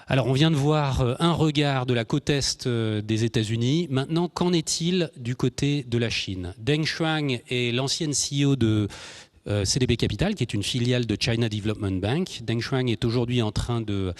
Alors, on vient de voir un regard de la côte est des États-Unis. Maintenant, qu'en est-il du côté de la Chine? Deng Shuang est l'ancienne CEO de CDB Capital, qui est une filiale de China Development Bank. Deng Shuang est aujourd'hui en train de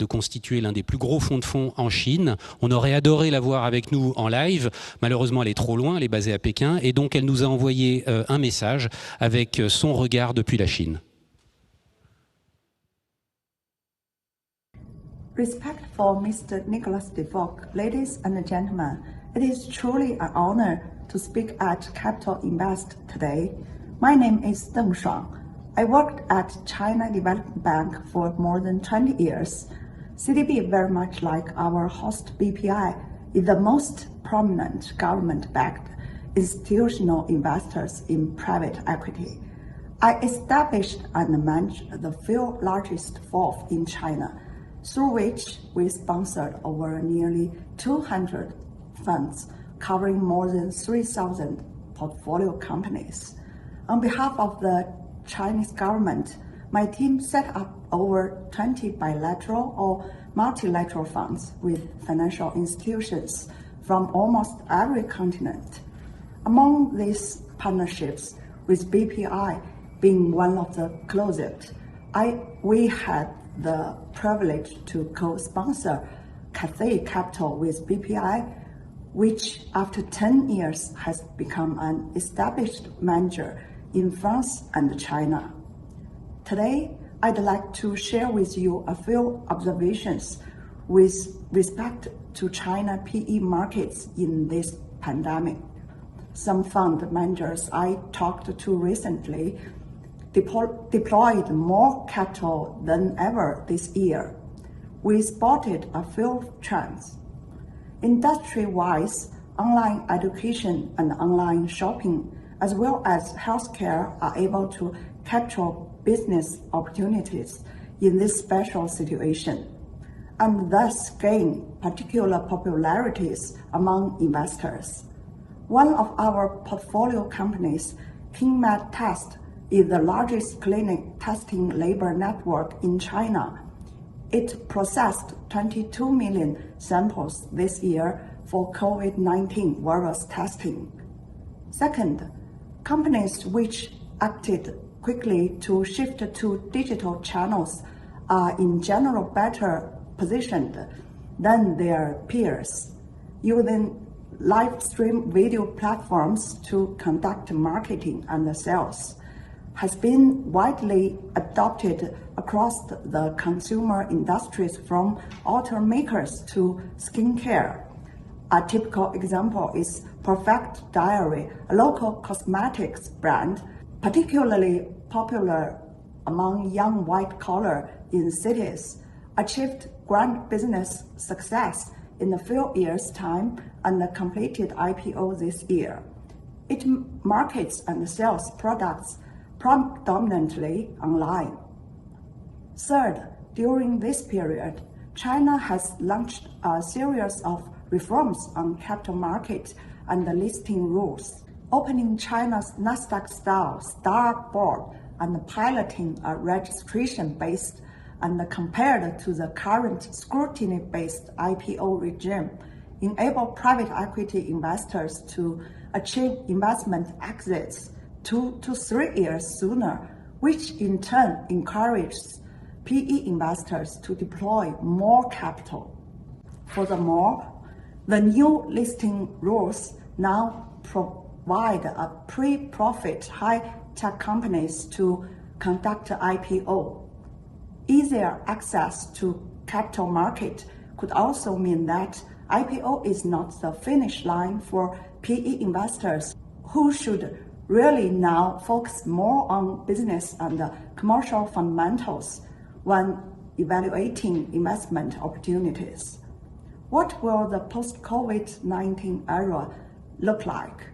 constituer l'un des plus gros fonds de fonds en Chine. On aurait adoré la voir avec nous en live. Malheureusement, elle est trop loin, elle est basée à Pékin. Et donc, elle nous a envoyé un message avec son regard depuis la Chine. Respectful Mr. Nicolas Dufourcq, ladies and gentlemen, it is truly an honor to speak at Capital Invest today. My name is Deng Shuang. I worked at China Development Bank for more than 20 years. CDB, very much like our host BPI, is the most prominent government-backed institutional investors in private equity. I established and managed the few largest funds in China, through which we sponsored over nearly 200 funds covering more than 3,000 portfolio companies. On behalf of the Chinese government, my team set up over 20 bilateral or multilateral funds with financial institutions from almost every continent. Among these partnerships, with BPI being one of the closest, we had the privilege to co-sponsor Cathay Capital with BPI, which after 10 years has become an established manager in France and China. Today, I'd like to share with you a few observations with respect to China PE markets in this pandemic. Some fund managers I talked to recently deployed more capital than ever this year. We spotted a few trends. Industry-wise, online education and online shopping, as well as healthcare, are able to capture business opportunities in this special situation, and thus gain particular popularities among investors. One of our portfolio companies, KingMed Test, is the largest clinic testing labor network in China. It processed 22 million samples this year for COVID-19 virus testing. Second, companies which acted quickly to shift to digital channels are in general better positioned than their peers, using live stream video platforms to conduct marketing and sales has been widely adopted across the consumer industries, from automakers to skincare. A typical example is Perfect Diary, a local cosmetics brand, particularly popular among young white-collar in cities, achieved grand business success in a few years' time and completed IPO this year. It markets and sells products predominantly online. Third, during this period, China has launched a series of reforms on capital market and listing rules, opening China's Nasdaq-style STAR board and piloting a registration-based and compared to the current scrutiny-based IPO regime, enable private equity investors to achieve investment exits 2 to 3 years sooner, which in turn encourages PE investors to deploy more capital. Furthermore, the new listing rules now provide a pre-profit high-tech companies to conduct IPO. Easier access to capital market could also mean that IPO is not the finish line for PE investors, who should really now focus more on business and commercial fundamentals when evaluating investment opportunities. What will the post-COVID-19 era look like?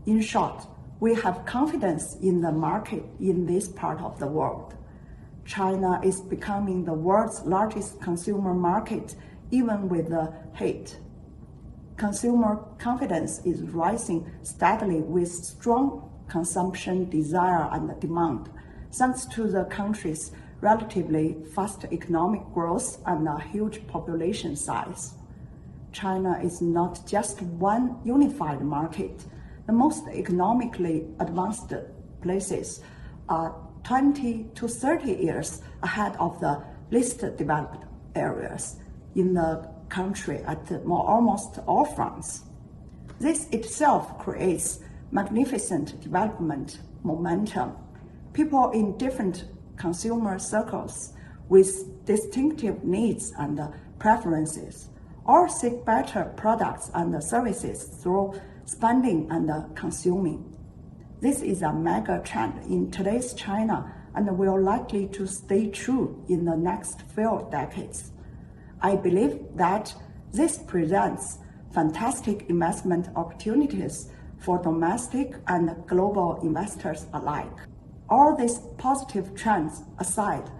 In short, we have confidence in the market in this part of the world. China is becoming the world's largest consumer market, even with the hate. Consumer confidence is rising steadily with strong consumption desire and demand, thanks to the country's relatively fast economic growth and a huge population size. China is not just one unified market. The most economically advanced places are 20 to 30 years ahead of the least developed areas in the country at almost all fronts. This itself creates magnificent development momentum. People in different consumer circles with distinctive needs and preferences all seek better products and services through spending and consuming. This is a mega trend in today's China and will likely to stay true in the next few decades. I believe that this presents fantastic investment opportunities for domestic and global investors alike. All these positive trends aside,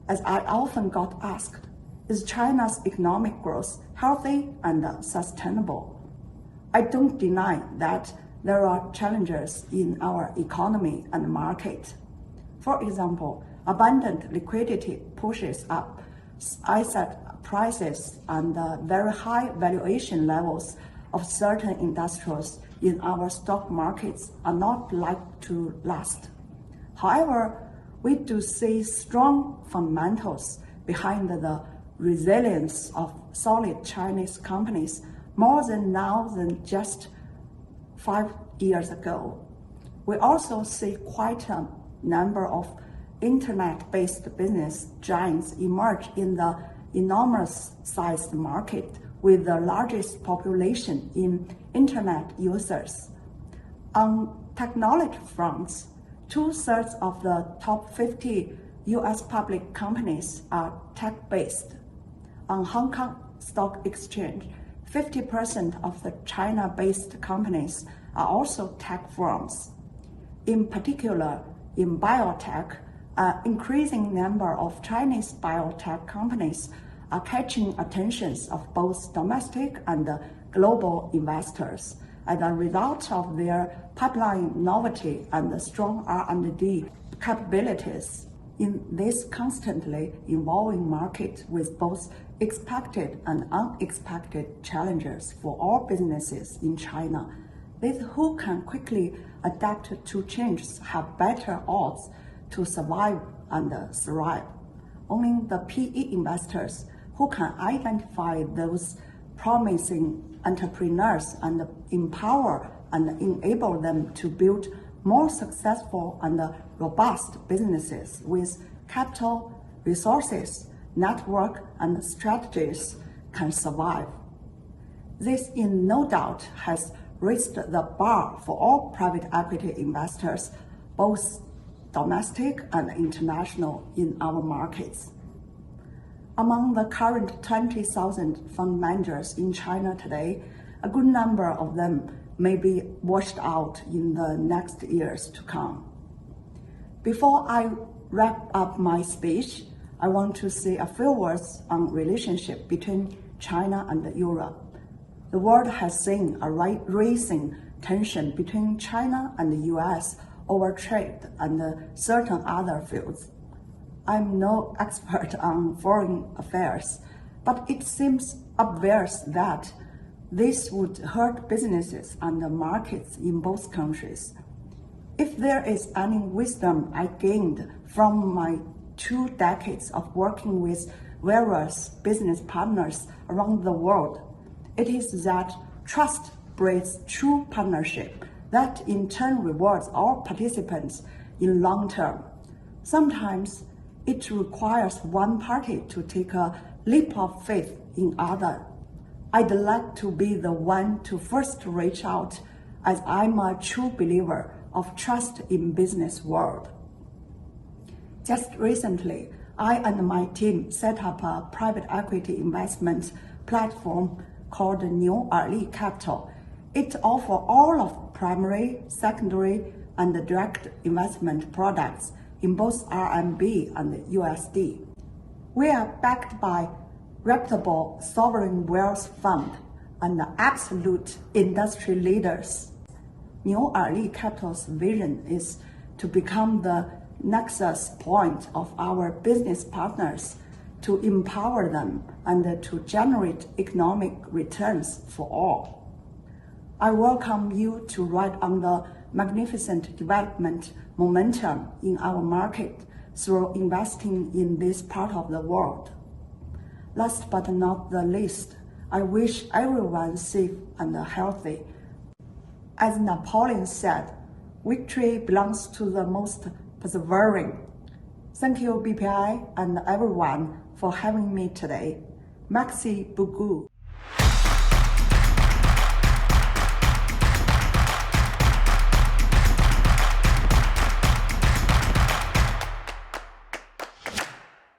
as I often got asked, is China's economic growth healthy and sustainable? I don't deny that there are challenges in our economy and market. For example, abundant liquidity pushes up asset prices and very high valuation levels of certain industries in our stock markets are not likely to last. However, we do see strong fundamentals behind the resilience of solid Chinese companies more than now than just 5 years ago. We also see quite a number of internet-based business giants emerge in the enormous-sized market with the largest population in internet users. On technology fronts, 2/3 of the top 50 US public companies are tech-based. On Hong Kong Stock Exchange, 50% of the China-based companies are also tech firms. In particular, in biotech, an increasing number of Chinese biotech companies are catching attentions of both domestic and global investors as a result of their pipeline novelty and strong R&D capabilities. In this constantly evolving market with both expected and unexpected challenges for all businesses in China, those who can quickly adapt to changes have better odds to survive and thrive. Only the PE investors who can identify those promising entrepreneurs and empower and enable them to build more successful and robust businesses with capital, resources, network, and strategies can survive. This, in no doubt, has raised the bar for all private equity investors, both domestic and international, in our markets. Among the current 20,000 fund managers in China today, a good number of them may be washed out in the next years to come. Before I wrap up my speech, I want to say a few words on relationship between China and Europe. The world has seen a rising tension between China and the US over trade and certain other fields. I'm no expert on foreign affairs, but it seems obvious that this would hurt businesses and the markets in both countries. If there is any wisdom I gained from my 2 decades of working with various business partners around the world, it is that trust breeds true partnership that in turn rewards all participants in long term. Sometimes it requires one party to take a leap of faith in other. I'd like to be the one to first reach out, as I'm a true believer of trust in business world. Just recently, I and my team set up a private equity investment platform called New Capital. It offers all of primary, secondary, and direct investment products in both RMB and USD. We are backed by reputable sovereign wealth fund and absolute industry leaders. New Capital's vision is to become the nexus point of our business partners to empower them and to generate economic returns for all. I welcome you to ride on the magnificent development momentum in our market through investing in this part of the world. Last but not the least, I wish everyone safe and healthy. As Napoleon said, victory belongs to the most persevering. Thank you, BPI and everyone, for having me today. Merci beaucoup.